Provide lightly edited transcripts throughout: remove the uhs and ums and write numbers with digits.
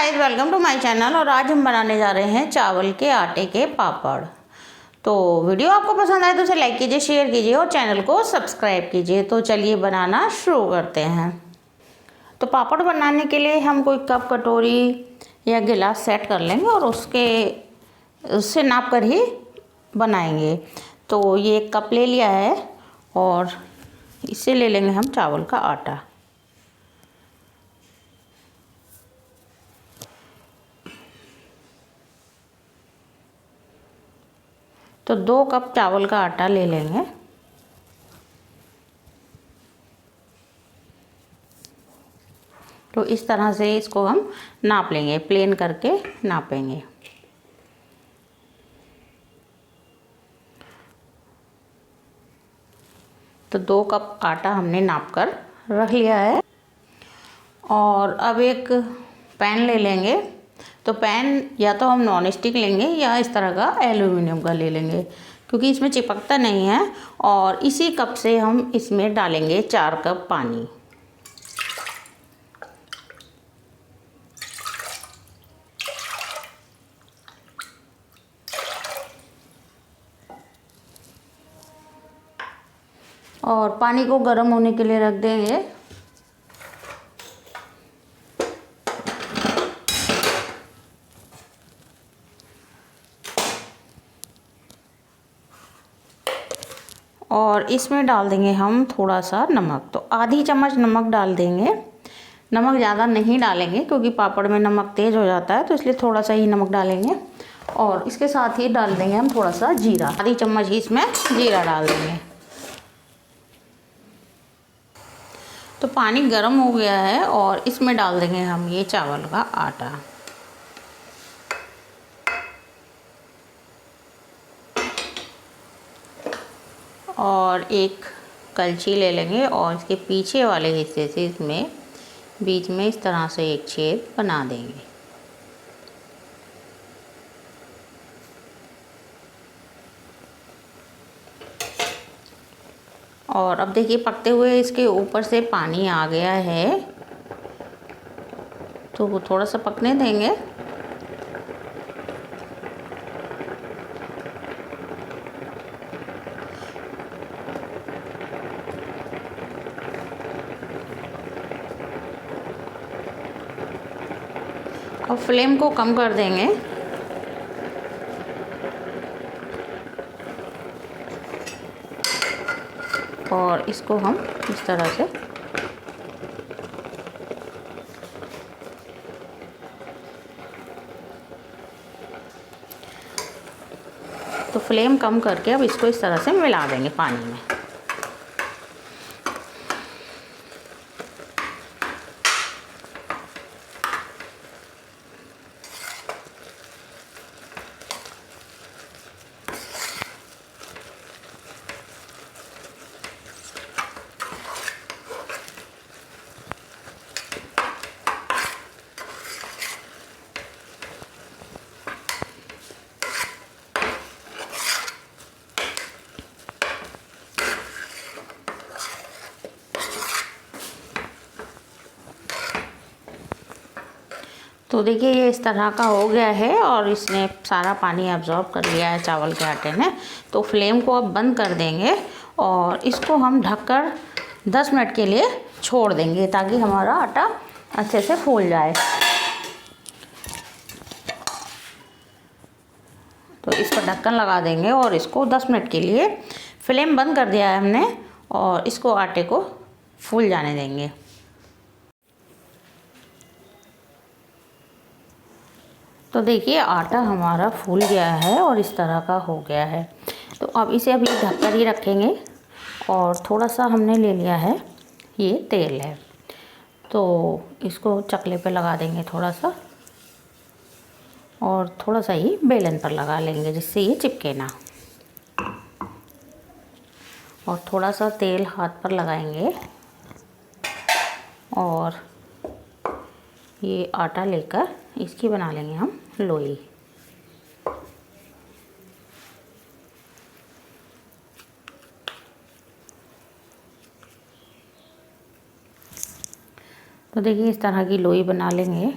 Guys, welcome to my channel. और आज हम बनाने जा रहे हैं चावल के आटे के पापड़। तो वीडियो आपको पसंद आए तो उसे लाइक कीजिए, शेयर कीजिए और चैनल को सब्सक्राइब कीजिए। तो चलिए बनाना शुरू करते हैं। तो पापड़ बनाने के लिए हम कोई कप, कटोरी या गिलास सेट कर लेंगे और उससे नाप कर ही बनाएंगे। तो ये एक कप ले लिया है और इससे ले लेंगे हम चावल का आटा। तो 2 कप चावल का आटा ले लेंगे। तो इस तरह से इसको हम नाप लेंगे, प्लेन करके नापेंगे। तो 2 कप आटा हमने नाप कर रख लिया है। और अब एक पैन ले लेंगे। तो पैन या तो हम नॉन स्टिक लेंगे या इस तरह का एल्युमिनियम का ले लेंगे, क्योंकि इसमें चिपकता नहीं है। और इसी कप से हम इसमें डालेंगे 4 कप पानी। और पानी को गर्म होने के लिए रख देंगे। और इसमें डाल देंगे हम थोड़ा सा नमक। तो आधी चम्मच नमक डाल देंगे। नमक ज़्यादा नहीं डालेंगे क्योंकि पापड़ में नमक तेज़ हो जाता है, तो इसलिए थोड़ा सा ही नमक डालेंगे। और इसके साथ ही डाल देंगे हम थोड़ा सा जीरा, आधी चम्मच ही इसमें जीरा डाल देंगे। तो पानी गर्म हो गया है और इसमें डाल देंगे हम ये चावल का आटा। और एक कलछी ले लेंगे और इसके पीछे वाले हिस्से से इसमें बीच में इस तरह से एक छेद बना देंगे। और अब देखिए पकते हुए इसके ऊपर से पानी आ गया है, तो वो थोड़ा सा पकने देंगे। अब फ्लेम को कम कर देंगे। और इसको हम इस तरह से तो फ्लेम कम करके अब इसको इस तरह से मिला देंगे पानी में। तो देखिए ये इस तरह का हो गया है और इसने सारा पानी एब्जॉर्ब कर लिया है चावल के आटे ने। तो फ्लेम को अब बंद कर देंगे और इसको हम ढककर 10 मिनट के लिए छोड़ देंगे, ताकि हमारा आटा अच्छे से फूल जाए। तो इस पर ढक्कन लगा देंगे और इसको 10 मिनट के लिए फ्लेम बंद कर दिया है हमने, और इसको आटे को फूल जाने देंगे। तो देखिए आटा हमारा फूल गया है और इस तरह का हो गया है। तो अब इसे अभी ढककर ही रखेंगे। और थोड़ा सा हमने ले लिया है, ये तेल है, तो इसको चकले पे लगा देंगे थोड़ा सा, और थोड़ा सा ही बेलन पर लगा लेंगे जिससे ये चिपके ना। और थोड़ा सा तेल हाथ पर लगाएंगे और ये आटा लेकर इसकी बना लेंगे हम लोई। तो देखिए इस तरह की लोई बना लेंगे।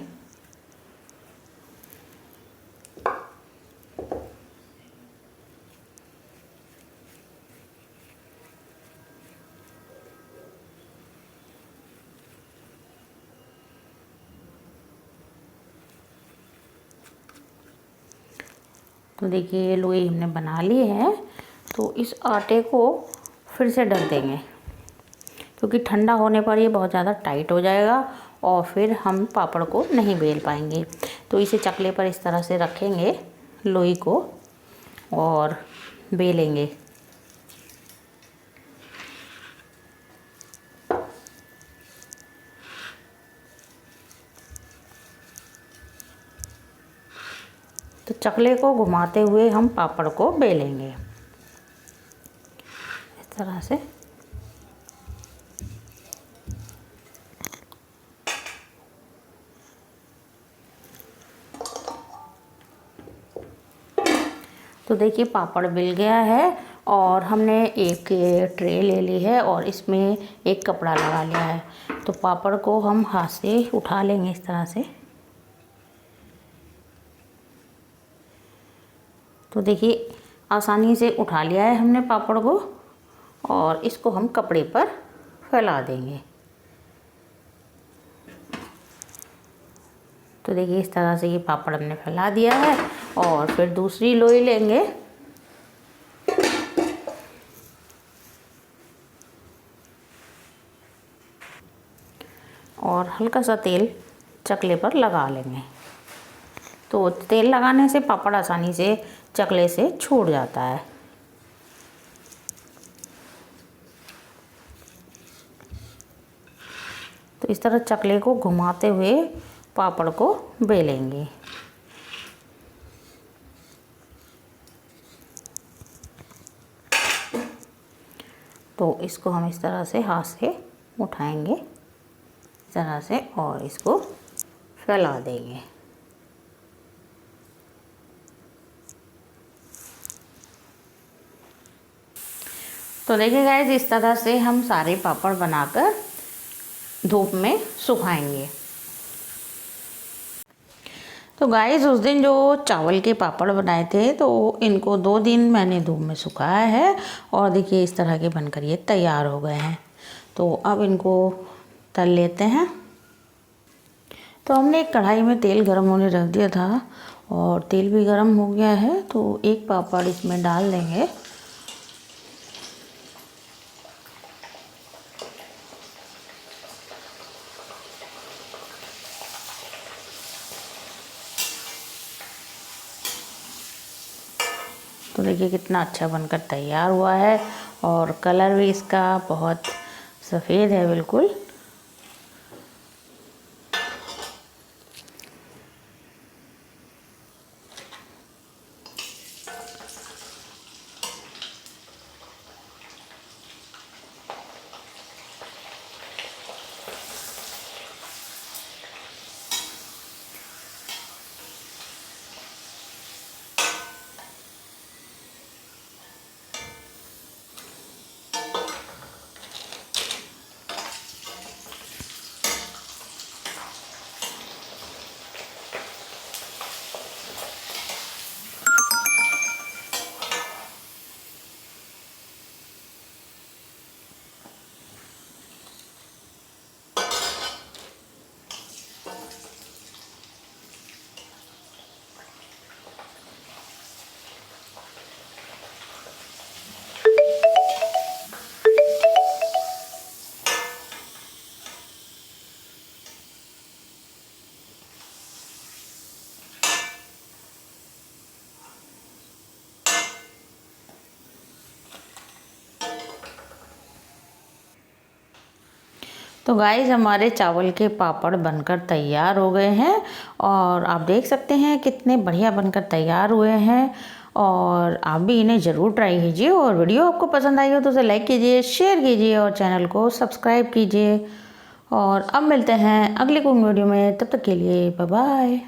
तो देखिए लोई हमने बना ली है। तो इस आटे को फिर से ढक देंगे, क्योंकि ठंडा होने पर ये बहुत ज़्यादा टाइट हो जाएगा और फिर हम पापड़ को नहीं बेल पाएंगे। तो इसे चकले पर इस तरह से रखेंगे लोई को और बेलेंगे। तो चकले को घुमाते हुए हम पापड़ को बेलेंगे इस तरह से। तो देखिए पापड़ बिल गया है और हमने एक ट्रे ले ली है और इसमें एक कपड़ा लगा लिया है। तो पापड़ को हम हाथ से उठा लेंगे इस तरह से। तो देखिए आसानी से उठा लिया है हमने पापड़ को और इसको हम कपड़े पर फैला देंगे। तो देखिए इस तरह से ये पापड़ हमने फैला दिया है और फिर दूसरी लोई लेंगे और हल्का सा तेल चकले पर लगा लेंगे। तो तेल लगाने से पापड़ आसानी से चकले से छूट जाता है। तो इस तरह चकले को घुमाते हुए पापड़ को बेलेंगे। तो इसको हम इस तरह से हाथ से उठाएंगे इस तरह से और इसको फैला देंगे। तो देखिए गाइस इस तरह से हम सारे पापड़ बनाकर धूप में सुखाएंगे। तो गाइस उस दिन जो चावल के पापड़ बनाए थे तो इनको 2 दिन मैंने धूप में सुखाया है और देखिए इस तरह के बनकर ये तैयार हो गए हैं। तो अब इनको तल लेते हैं। तो हमने एक कढ़ाई में तेल गरम होने रख दिया था और तेल भी गरम हो गया है। तो एक पापड़ इसमें डाल देंगे। तो देखिए कितना अच्छा बनकर तैयार हुआ है और कलर भी इसका बहुत सफ़ेद है बिल्कुल। तो गाइस हमारे चावल के पापड़ बनकर तैयार हो गए हैं और आप देख सकते हैं कितने बढ़िया बनकर तैयार हुए हैं। और आप भी इन्हें ज़रूर ट्राई कीजिए और वीडियो आपको पसंद आई हो तो उसे लाइक कीजिए, शेयर कीजिए और चैनल को सब्सक्राइब कीजिए। और अब मिलते हैं अगली कोई वीडियो में, तब तक के लिए बाय बाय।